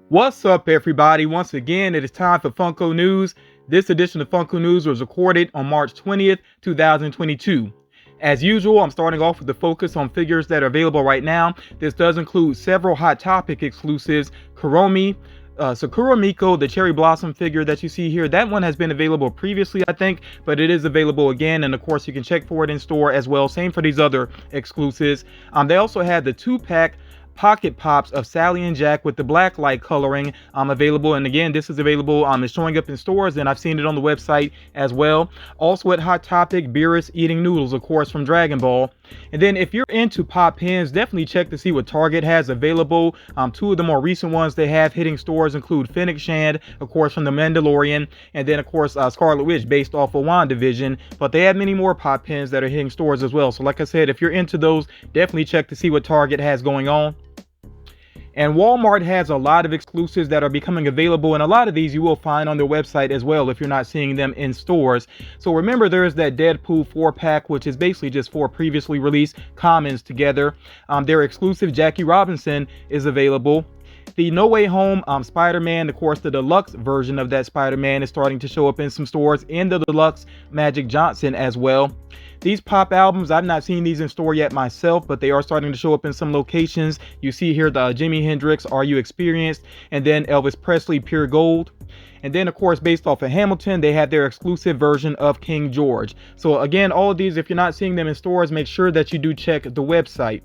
What's up, everybody? Once again, it is time for Funko News. This edition of Funko News was recorded on March 20th, 2022. As usual, I'm starting off with the focus on figures that are available right now. This does include several Hot Topic exclusives. Sakura Miko, the Cherry Blossom figure that you see here, that one has been available previously, I think, but it is available again, and of course you can check for it in store as well. Same for these other exclusives. They also had the 2-pack Pocket Pops of Sally and Jack with the black light coloring available, and again, this is available. It's showing up in stores, and I've seen it on the website as well. Also at Hot Topic, Beerus eating noodles, of course, from Dragon Ball. And then if you're into pop pins, definitely check to see what Target has available. Two of the more recent ones they have hitting stores include Fennec Shand, of course, from The Mandalorian, and then of course Scarlet Witch based off of WandaVision. But they have many more pop pins that are hitting stores as well. So like I said, if you're into those, definitely check to see what Target has going on. And Walmart has a lot of exclusives that are becoming available, and a lot of these you will find on their website as well if you're not seeing them in stores. So remember, there is that Deadpool 4-pack, which is basically just 4 previously released commons together. Their exclusive Jackie Robinson is available. The No Way Home Spider-Man, of course, the deluxe version of that Spider-Man is starting to show up in some stores, and the deluxe Magic Johnson as well. These pop albums, I've not seen these in store yet myself, but they are starting to show up in some locations. You see here the Jimi Hendrix Are You Experienced, and then Elvis Presley Pure Gold. And then, of course, based off of Hamilton, they have their exclusive version of King George. So again, all of these, if you're not seeing them in stores, make sure that you do check the website.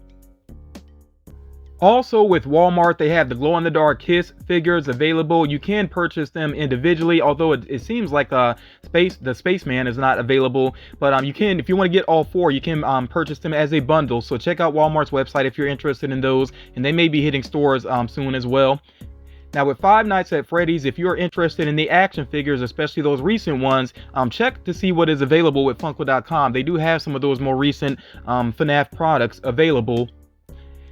Also with Walmart, they have the glow-in-the-dark Kiss figures available. You can purchase them individually, although it seems like the Spaceman is not available. But you can, if you want to get all 4, you can purchase them as a bundle. So check out Walmart's website if you're interested in those, and they may be hitting stores soon as well. Now with Five Nights at Freddy's, if you're interested in the action figures, especially those recent ones, check to see what is available with Funko.com. They do have some of those more recent FNAF products available.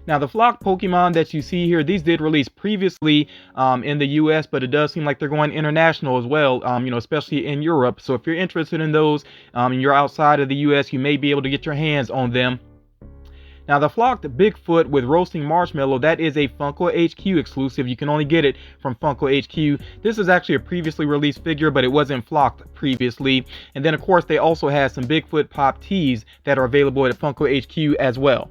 Now the flocked Pokemon that you see here, these did release previously in the US, but it does seem like they're going international as well, especially in Europe. So if you're interested in those and you're outside of the US, you may be able to get your hands on them. Now the flocked Bigfoot with roasting marshmallow, that is a Funko HQ exclusive. You can only get it from Funko HQ. This is actually a previously released figure, but it wasn't flocked previously. And then of course they also have some Bigfoot pop tees that are available at Funko HQ as well.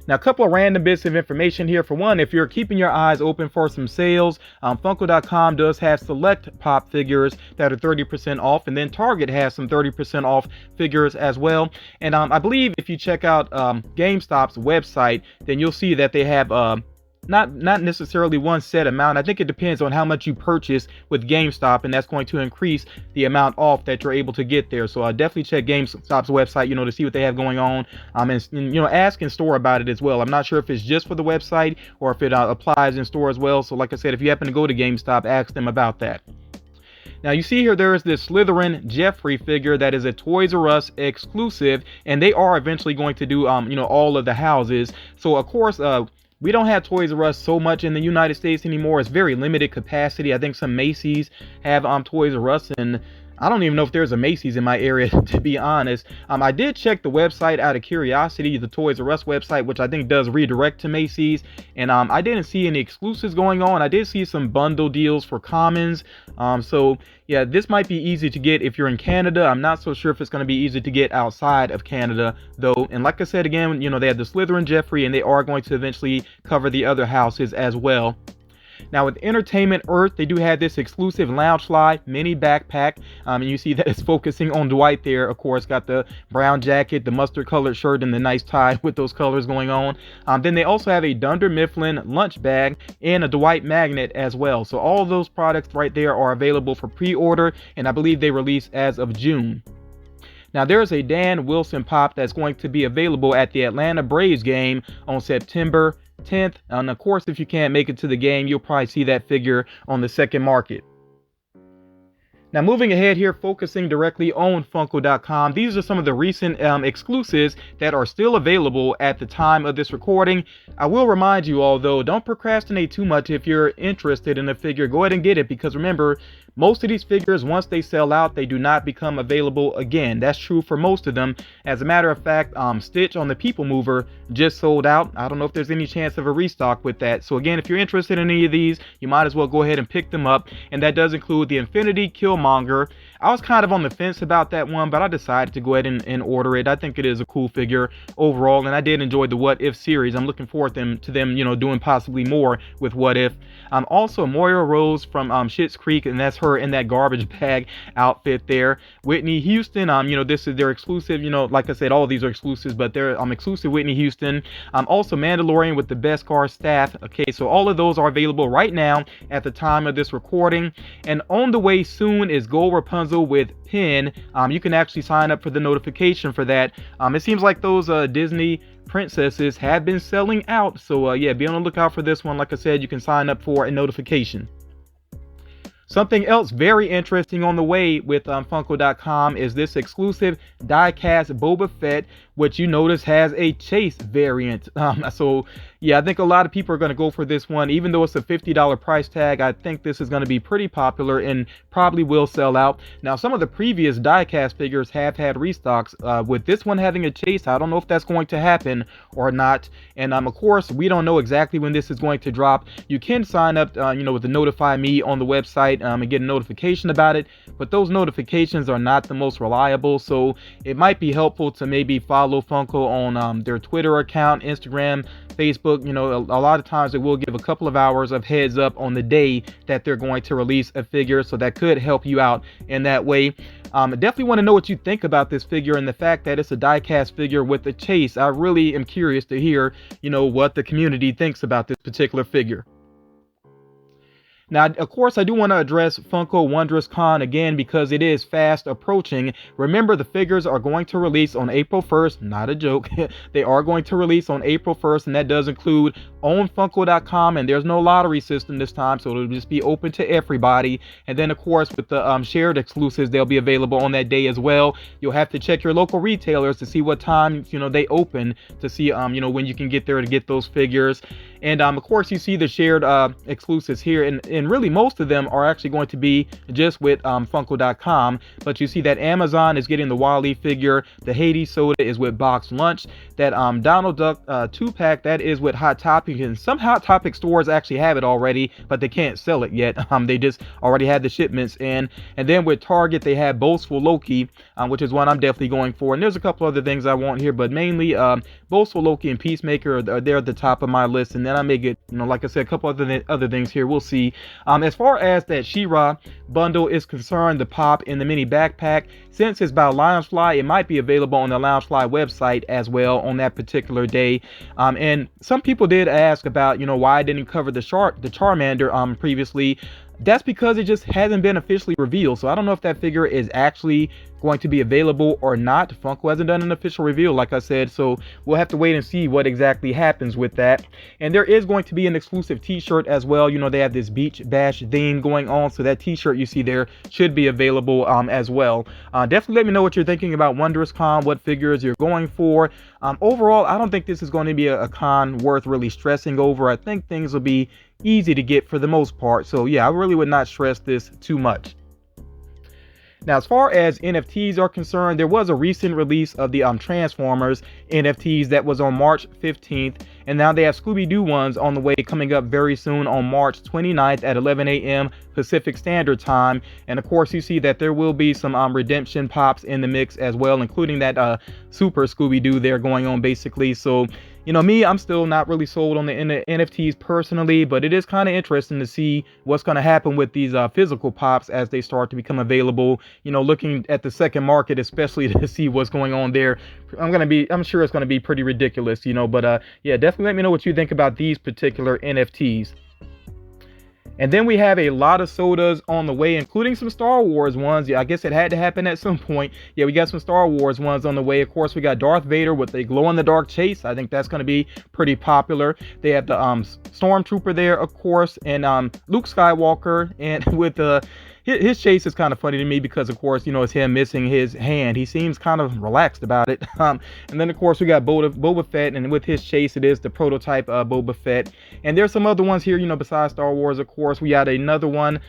Now, a couple of random bits of information here. For one, if you're keeping your eyes open for some sales, Funko.com does have select pop figures that are 30% off, and then Target has some 30% off figures as well. And I believe if you check out GameStop's website, then you'll see that they have not necessarily one set amount. I think it depends on how much you purchase with GameStop, and that's going to increase the amount off that you're able to get there. So definitely check GameStop's website, to see what they have going on, and ask in store about it as well. I'm not sure if it's just for the website or if it applies in store as well. So like I said, if you happen to go to GameStop, ask them about that. Now you see here there is this Slytherin Jeffrey figure that is a Toys R Us exclusive, and they are eventually going to do all of the houses. So of course we don't have Toys R Us so much in the United States anymore. It's very limited capacity. I think some Macy's have Toys R Us, and I don't even know if there's a Macy's in my area, to be honest. I did check the website out of curiosity, the Toys R Us website, which I think does redirect to Macy's, and I didn't see any exclusives going on. I did see some bundle deals for commons. So yeah, this might be easy to get if you're in Canada. I'm not so sure if it's going to be easy to get outside of Canada, though. And like I said again, they have the Slytherin Jeffrey, and they are going to eventually cover the other houses as well. Now with Entertainment Earth, they do have this exclusive Loungefly mini backpack, and you see that it's focusing on Dwight there. Of course, got the brown jacket, the mustard colored shirt, and the nice tie with those colors going on. Then they also have a Dunder Mifflin lunch bag and a Dwight magnet as well. So all of those products right there are available for pre-order, and I believe they release as of June. Now there's a Dan Wilson pop that's going to be available at the Atlanta Braves game on September 10th, and of course if you can't make it to the game, you'll probably see that figure on the second market. Now moving ahead here, focusing directly on Funko.com, these are some of the recent exclusives that are still available at the time of this recording. I will remind you all though, don't procrastinate too much. If you're interested in a figure, go ahead and get it, because remember, Most of these figures, once they sell out, they do not become available again. That's true for most of them. As a matter of fact, Stitch on the People Mover just sold out. I don't know if there's any chance of a restock with that. So again, if you're interested in any of these, you might as well go ahead and pick them up. And that does include the Infinity Killmonger. I was kind of on the fence about that one, but I decided to go ahead and order it. I think it is a cool figure overall, and I did enjoy the What If series. I'm looking forward to them, doing possibly more with What If. Also Moira Rose from Schitt's Creek, and that's her in that garbage bag outfit there. Whitney Houston, this is their exclusive. Like I said, all of these are exclusives, but they're exclusive Whitney Houston. Also Mandalorian with the Beskar staff. Okay, so all of those are available right now at the time of this recording, and on the way soon is Gold Rapunzel with Pin. You can actually sign up for the notification for that. It seems like those Disney princesses have been selling out, so yeah, be on the lookout for this one. Like I said, you can sign up for a notification. Something else very interesting on the way with Funko.com is this exclusive die-cast Boba Fett, which you notice has a chase variant. So yeah, I think a lot of people are going to go for this one. Even though it's a $50 price tag, I think this is going to be pretty popular and probably will sell out. Now, some of the previous die-cast figures have had restocks. With this one having a chase, I don't know if that's going to happen or not. And of course, we don't know exactly when this is going to drop. You can sign up, with the Notify Me on the website and get a notification about it. But those notifications are not the most reliable. So it might be helpful to maybe follow Funko on their Twitter account, Instagram, Facebook. A lot of times it will give a couple of hours of heads up on the day that they're going to release a figure, so that could help you out in that way. Definitely want to know what you think about this figure and the fact that it's a die-cast figure with a chase. I really am curious to hear, what the community thinks about this particular figure. Now, of course, I do want to address Funko Wondrous Con again because it is fast approaching. Remember, the figures are going to release on April 1st. Not a joke. They are going to release on April 1st, and that does include on Funko.com, and there's no lottery system this time, so it'll just be open to everybody. And then, of course, with the shared exclusives, they'll be available on that day as well. You'll have to check your local retailers to see what time, they open to see, when you can get there to get those figures. And of course, you see the shared exclusives here, and really most of them are actually going to be just with Funko.com. But you see that Amazon is getting the Wall-E figure, the Hades soda is with Box Lunch, that Donald Duck 2-pack, that is with Hot Topic, and some Hot Topic stores actually have it already, but they can't sell it yet. They just already had the shipments in. And then with Target, they have Boastful Loki, which is one I'm definitely going for. And there's a couple other things I want here, but mainly Boastful Loki and Peacemaker they're at the top of my list. And then I may get, like I said, a couple other things here. We'll see. As far as that She-Ra bundle is concerned, the pop in the mini backpack, since it's by Loungefly, it might be available on the Loungefly website as well on that particular day. And some people did ask about, why I didn't cover the Charmander previously. That's because it just hasn't been officially revealed. So I don't know if that figure is actually going to be available or not. Funko hasn't done an official reveal, like I said, so we'll have to wait and see what exactly happens with that. And there is going to be an exclusive t-shirt as well. They have this Beach Bash theme going on, so that t-shirt you see there should be available as well. Definitely let me know what you're thinking about Wondrous Con, what figures you're going for. Overall, I don't think this is going to be a con worth really stressing over. I think things will be easy to get for the most part, so yeah, I really would not stress this too much. Now, as far as NFTs are concerned, there was a recent release of the Transformers NFTs that was on March 15th, and now they have Scooby-Doo ones on the way, coming up very soon on March 29th at 11 a.m. Pacific Standard Time. And of course, you see that there will be some redemption pops in the mix as well, including that Super Scooby-Doo there going on basically. So me, I'm still not really sold on the NFTs personally, but it is kind of interesting to see what's going to happen with these physical pops as they start to become available. Looking at the second market, especially to see what's going on there. I'm sure it's going to be pretty ridiculous, but yeah, definitely let me know what you think about these particular NFTs. And then we have a lot of sodas on the way, including some Star Wars ones. Yeah, I guess it had to happen at some point. Yeah, we got some Star Wars ones on the way. Of course, we got Darth Vader with a glow-in-the-dark chase. I think that's going to be pretty popular. They have the Stormtrooper there, of course, and Luke Skywalker, and with his chase is kind of funny to me because, of course, you know, it's him missing his hand. He seems kind of relaxed about it. And then, of course, we got Boba Fett, and with his chase, it is the prototype Boba Fett. And there's some other ones here, you know, besides Star Wars, of course. We got another one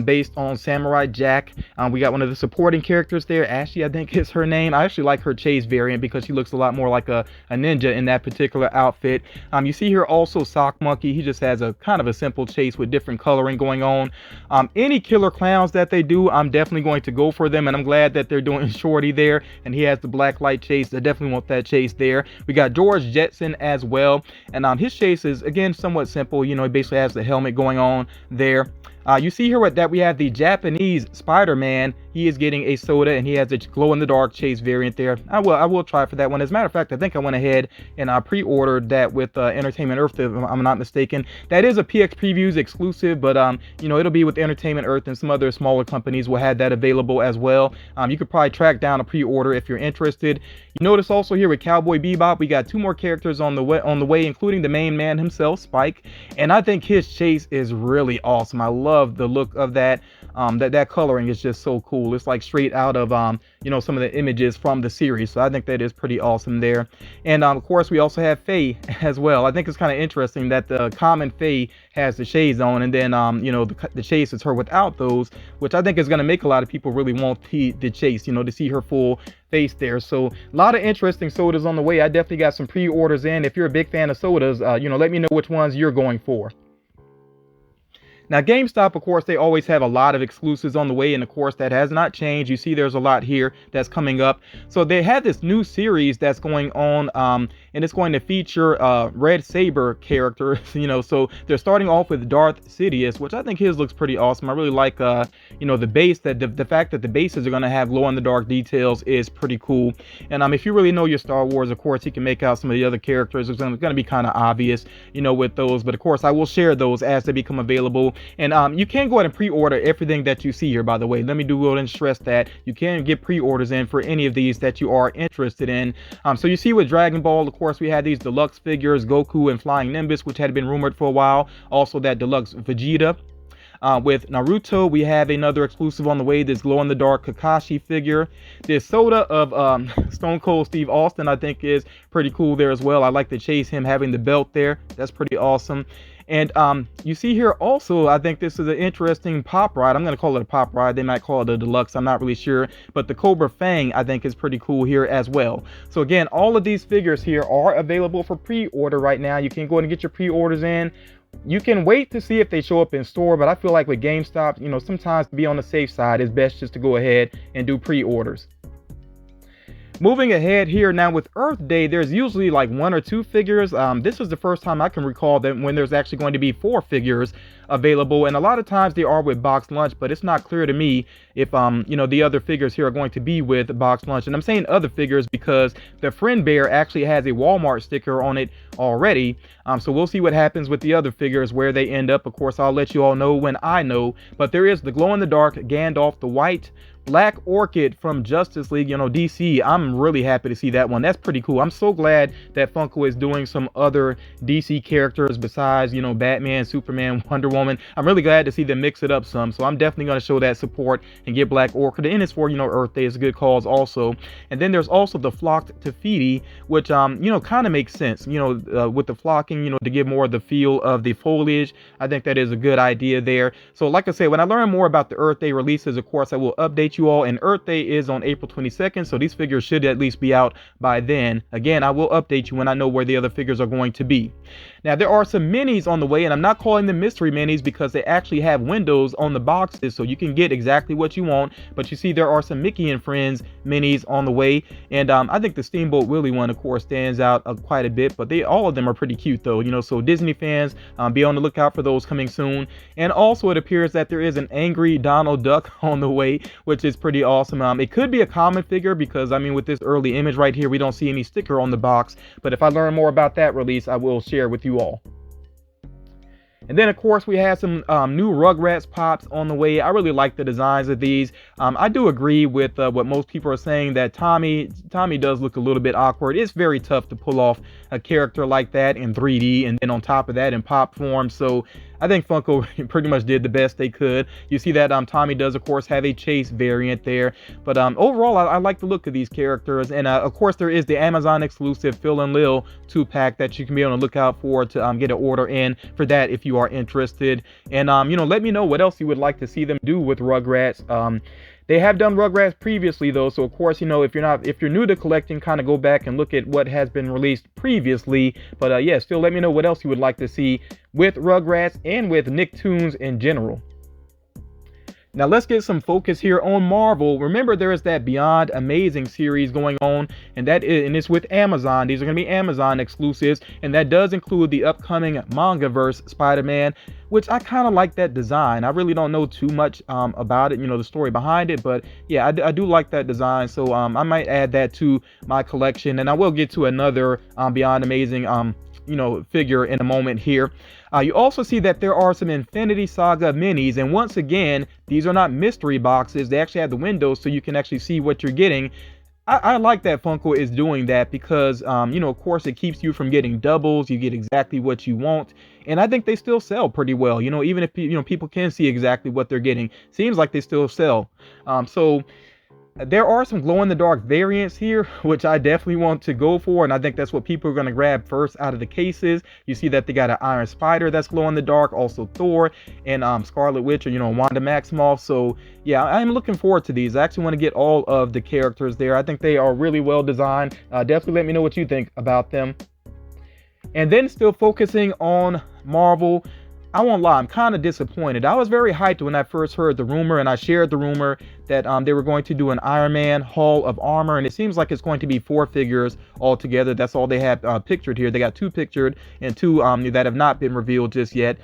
based on Samurai Jack. We got one of the supporting characters there. Ashley, I think is her name. I actually like her chase variant because she looks a lot more like a ninja in that particular outfit. You see here also Sock Monkey. He just has a kind of a simple chase with different coloring going on. Any killer clowns that they do, I'm definitely going to go for them, and I'm glad that they're doing Shorty there, and he has the black light chase. I definitely want that chase there. We got George Jetson as well, and his chase is again somewhat simple. You know, he basically has the helmet going on there. You see here that we have the Japanese Spider-Man. He is getting a soda, and he has a glow-in-the-dark chase variant there. I will try for that one. As a matter of fact, I think I went ahead and pre-ordered that with Entertainment Earth, if I'm not mistaken. That is a PX Previews exclusive, but you know, it'll be with Entertainment Earth, and some other smaller companies will have that available as well. You could probably track down a pre-order if you're interested. You notice also here with Cowboy Bebop, we got 2 more characters on the way, including the main man himself, Spike, and I think his chase is really awesome. I love the look of that. That coloring is just so cool. It's like straight out of you know, some of the images from the series. So I think that is pretty awesome there. And of course, we also have Faye as well. I think it's kind of interesting that the common Faye has the shades on, and then you know, the chase is her without those, which I think is going to make a lot of people really want the chase, you know, to see her full face there. So a lot of interesting sodas on the way. I definitely got some pre-orders in. If you're a big fan of sodas, you know, let me know which ones you're going for. Now, GameStop, of course, they always have a lot of exclusives on the way, and of course, that has not changed. You see there's a lot here that's coming up. So they have this new series that's going on, and it's going to feature Red Saber characters, you know. So they're starting off with Darth Sidious, which I think his looks pretty awesome. I really like, you know, the base, that the fact that the bases are going to have glow-in-the-dark details is pretty cool. And if you really know your Star Wars, of course, you can make out some of the other characters. It's going to be kind of obvious, you know, with those. But of course, I will share those as they become available. And you can go ahead and pre-order everything that you see here, by the way. Let me go ahead and stress that you can get pre-orders in for any of these that you are interested in. So you see with Dragon Ball, of course, we had these deluxe figures, Goku and Flying Nimbus, which had been rumored for a while. Also that deluxe Vegeta. With Naruto, we have another exclusive on the way, this glow-in-the-dark Kakashi figure. This soda of Stone Cold Steve Austin, I think, is pretty cool there as well. I like to chase him having the belt there. That's pretty awesome. And you see here also, I think this is an interesting pop ride. I'm going to call it a pop ride. They might call it a deluxe. I'm not really sure. But the Cobra Fang, I think, is pretty cool here as well. So again, all of these figures here are available for pre-order right now. You can go ahead and get your pre-orders in. You can wait to see if they show up in store, but I feel like with GameStop, you know, sometimes to be on the safe side, it's best just to go ahead and do pre-orders. Moving ahead here now with Earth Day, there's usually like 1 or 2 figures. This is the first time I can recall that when there's actually going to be 4 figures available, and a lot of times they are with box lunch, but it's not clear to me if you know, the other figures here are going to be with box lunch. And I'm saying other figures because the Friend Bear actually has a Walmart sticker on it already. So we'll see what happens with the other figures, where they end up. Of course, I'll let you all know when I know. But there is the glow-in-the-dark Gandalf the White, Black Orchid from Justice League, you know, DC. I'm really happy to see that one. That's pretty cool. I'm so glad that Funko is doing some other DC characters besides, you know, Batman, Superman, Wonder Woman. I'm really glad to see them mix it up some. So I'm definitely going to show that support and get Black Orchid. And it's for, you know, Earth Day. It's a good cause also. And then there's also the Flocked Tafiti, which, you know, kind of makes sense, you know, with the flocking, you know, to give more of the feel of the foliage. I think that is a good idea there. So like I said, when I learn more about the Earth Day releases, of course, I will update you all. And Earth Day is on April 22nd, so these figures should at least be out by then. Again, I will update you when I know where the other figures are going to be. Now, there are some minis on the way, and I'm not calling them mystery minis because they actually have windows on the boxes, so you can get exactly what you want. But you see, there are some Mickey and Friends minis on the way, and I think the Steamboat Willie one, of course, stands out quite a bit. But all of them are pretty cute, though, you know. So Disney fans, be on the lookout for those coming soon. And also, it appears that there is an angry Donald Duck on the way, which is pretty awesome. It could be a common figure because, I mean, with this early image right here, we don't see any sticker on the box. But if I learn more about that release, I will share with you all. And then, of course, we have some new Rugrats pops on the way. I really like the designs of these. I do agree with what most people are saying, that Tommy does look a little bit awkward. It's very tough to pull off a character like that in 3D, and then on top of that in pop form. So I think Funko pretty much did the best they could. You see that Tommy does, of course, have a Chase variant there. But overall, I like the look of these characters. And of course, there is the Amazon exclusive Phil and Lil 2-pack that you can be on the lookout for to get an order in for that if you are interested. And, let me know what else you would like to see them do with Rugrats. They have done Rugrats previously though, so of course, if you're new to collecting, kind of go back and look at what has been released previously. But yeah, still let me know what else you would like to see with Rugrats and with Nicktoons in general. Now let's get some focus here on Marvel. Remember, there is that Beyond Amazing series going on, and it's with Amazon. These are going to be Amazon exclusives, and that does include the upcoming Mangaverse Spider-Man, which I kind of like that design. I really don't know too much about it, the story behind it, but yeah, I do like that design. So I might add that to my collection, and I will get to another Beyond Amazing figure in a moment here. You also see that there are some Infinity Saga minis, and once again, these are not mystery boxes. They actually have the windows so you can actually see what you're getting. I like that Funko is doing that because, of course, it keeps you from getting doubles. You get exactly what you want. And I think they still sell pretty well, even if, people can see exactly what they're getting. Seems like they still sell. So there are some glow-in-the-dark variants here, which I definitely want to go for, and I think that's what people are going to grab first out of the cases. You see that they got an Iron Spider that's glow-in-the-dark, also Thor, and Scarlet Witch, or Wanda Maximoff. So yeah, I'm looking forward to these. I actually want to get all of the characters there. I think they are really well designed. Definitely let me know what you think about them. And then still focusing on Marvel, I won't lie, I'm kind of disappointed. I was very hyped when I first heard the rumor, and I shared the rumor that they were going to do an Iron Man Hall of Armor, and it seems like it's going to be 4 figures altogether. That's all they have pictured here. They got 2 pictured and 2 that have not been revealed just yet.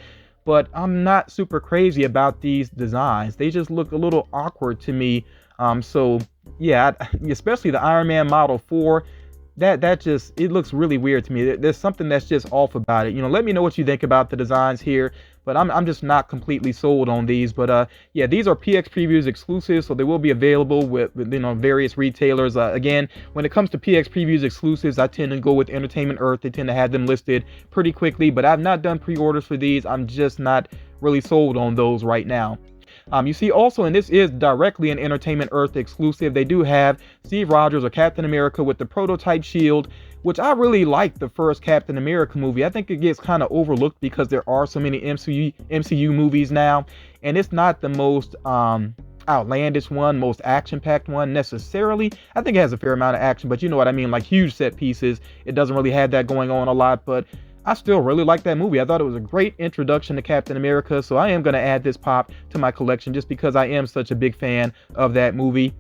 But I'm not super crazy about these designs. They just look a little awkward to me. So yeah, especially the Iron Man Model 4. That just, it looks really weird to me. There's something that's just off about it. Let me know what you think about the designs here, but I'm just not completely sold on these. But yeah, these are PX Previews exclusives, so they will be available with various retailers. Again, when it comes to PX Previews exclusives, I tend to go with Entertainment Earth. They tend to have them listed pretty quickly, but I've not done pre-orders for these. I'm just not really sold on those right now. You see also, and this is directly an Entertainment Earth exclusive, they do have Steve Rogers or Captain America with the prototype shield, which I really like the first Captain America movie. I think it gets kind of overlooked because there are so many MCU movies now, and it's not the most outlandish one, most action-packed one necessarily. I think it has a fair amount of action, but you know what I mean, like huge set pieces. It doesn't really have that going on a lot, but I still really like that movie. I thought it was a great introduction to Captain America, so I am going to add this pop to my collection just because I am such a big fan of that movie.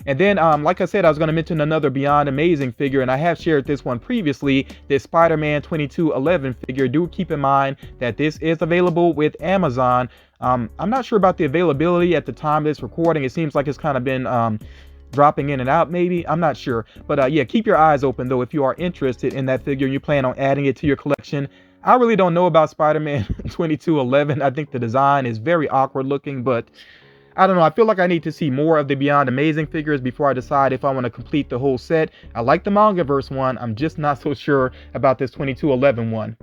And then, like I said, I was going to mention another Beyond Amazing figure, and I have shared this one previously, this Spider-Man 2211 figure. Do keep in mind that this is available with Amazon. I'm not sure about the availability at the time of this recording. It seems like it's kind of been dropping in and out, maybe. I'm not sure. But yeah, keep your eyes open, though, if you are interested in that figure and you plan on adding it to your collection. I really don't know about Spider-Man 2211. I think the design is very awkward looking, but I don't know. I feel like I need to see more of the Beyond Amazing figures before I decide if I want to complete the whole set. I like the Mangaverse one. I'm just not so sure about this 2211 one.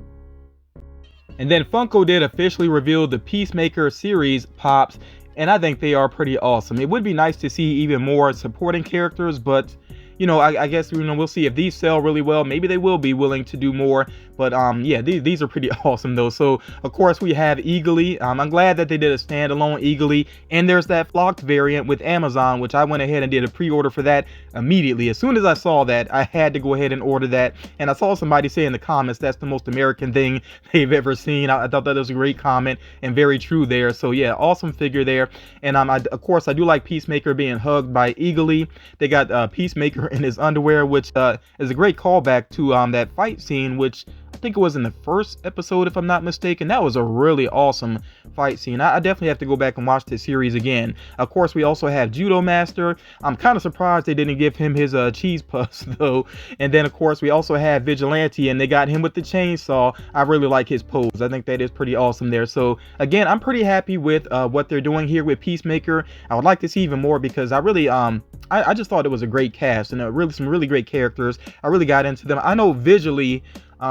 And then Funko did officially reveal the Peacemaker series pops, and I think they are pretty awesome. It would be nice to see even more supporting characters, but I guess we'll see if these sell really well. Maybe they will be willing to do more. But yeah, these are pretty awesome though. So of course we have Eagly. I'm glad that they did a standalone Eagly, and there's that flocked variant with Amazon, which I went ahead and did a pre-order for that immediately. As soon as I saw that, I had to go ahead and order that. And I saw somebody say in the comments that's the most American thing they've ever seen. I thought that was a great comment and very true there. So yeah, awesome figure there. And of course I do like Peacemaker being hugged by Eagly. They got Peacemaker in his underwear, which is a great callback to that fight scene, which I think it was in the first episode, if I'm not mistaken. That was a really awesome fight scene. I definitely have to go back and watch this series again. Of course, we also have Judo Master. I'm kind of surprised they didn't give him his cheese puffs, though. And then, of course, we also have Vigilante, and they got him with the chainsaw. I really like his pose. I think that is pretty awesome there. So, again, I'm pretty happy with what they're doing here with Peacemaker. I would like to see even more because I really, I just thought it was a great cast and some really great characters. I really got into them. I know visually,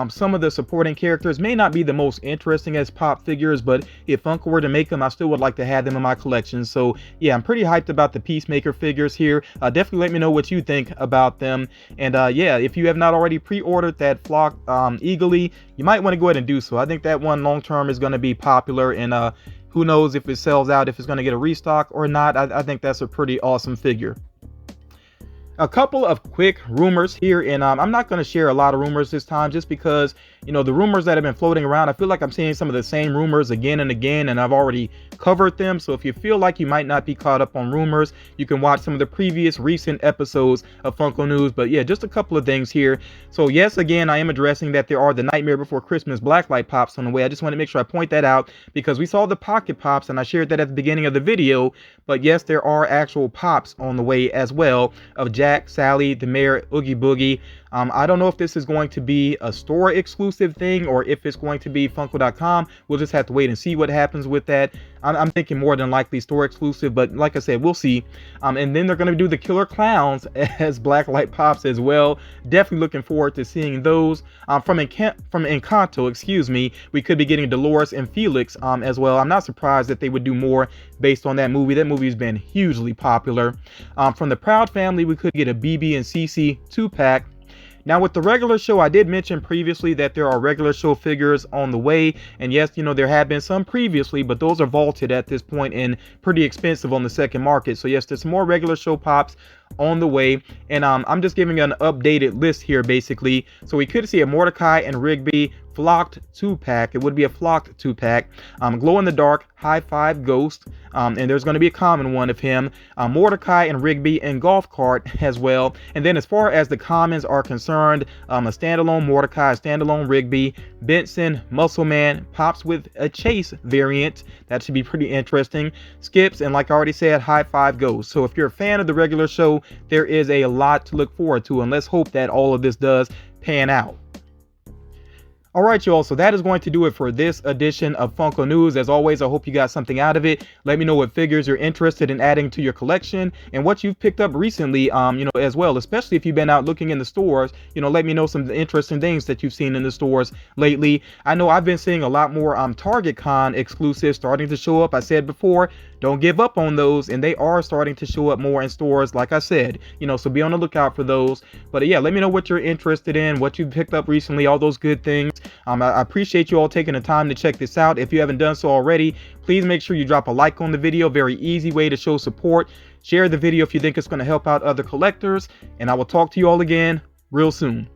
Some of the supporting characters may not be the most interesting as pop figures, but if Funko were to make them, I still would like to have them in my collection. So yeah, I'm pretty hyped about the Peacemaker figures here. Definitely let me know what you think about them. And yeah, if you have not already pre-ordered that Flock eagerly, you might want to go ahead and do so. I think that one long term is going to be popular, and who knows if it sells out, if it's going to get a restock or not. I think that's a pretty awesome figure. A couple of quick rumors here, and I'm not going to share a lot of rumors this time, just because, you know, the rumors that have been floating around, I feel like I'm seeing some of the same rumors again and again, and I've already covered them. So if you feel like you might not be caught up on rumors, you can watch some of the previous recent episodes of Funko News. But yeah, just a couple of things here. So yes, again, I am addressing that there are the Nightmare Before Christmas Blacklight Pops on the way. I just want to make sure I point that out, because we saw the Pocket Pops and I shared that at the beginning of the video. But yes, there are actual pops on the way as well, of Jack, Sally, the Mayor, Oogie Boogie. I don't know if this is going to be a store exclusive thing or if it's going to be Funko.com. We'll just have to wait and see what happens with that. I'm thinking more than likely store exclusive, but like I said, we'll see. And then they're going to do the Killer Clowns as Blacklight Pops as well. Definitely looking forward to seeing those. From Encanto, excuse me, we could be getting Dolores and Felix as well. I'm not surprised that they would do more based on that movie. That movie's been hugely popular. From the Proud family, we could get a BB and CC 2-pack. Now with the regular show, I did mention previously that there are regular show figures on the way, and yes, you know, there have been some previously, but those are vaulted at this point and pretty expensive on the second market. So yes, there's some more regular show pops on the way, and I'm just giving an updated list here basically. So we could see a Mordecai and Rigby flocked 2-pack. It would be a flocked 2-pack. Glow in the dark High Five Ghost, and there's going to be a common one of him, Mordecai and Rigby, and Golf Cart as well. And then as far as the commons are concerned, a standalone Mordecai, a standalone Rigby, Benson, Muscle Man, pops with a Chase variant. That should be pretty interesting. Skips, and like I already said, High Five Ghost. So if you're a fan of the regular show, there is a lot to look forward to, and let's hope that all of this does pan out. Alright y'all, so that is going to do it for this edition of Funko News. As always, I hope you got something out of it. Let me know what figures you're interested in adding to your collection and what you've picked up recently, you know, as well, especially if you've been out looking in the stores. You know, let me know some interesting things that you've seen in the stores lately. I know I've been seeing a lot more Target Con exclusives starting to show up. I said before, don't give up on those, and they are starting to show up more in stores, like I said, you know, so be on the lookout for those. But yeah, let me know what you're interested in, what you've picked up recently, all those good things. I appreciate you all taking the time to check this out. If you haven't done so already, please make sure you drop a like on the video. Very easy way to show support. Share the video if you think it's going to help out other collectors, and I will talk to you all again real soon.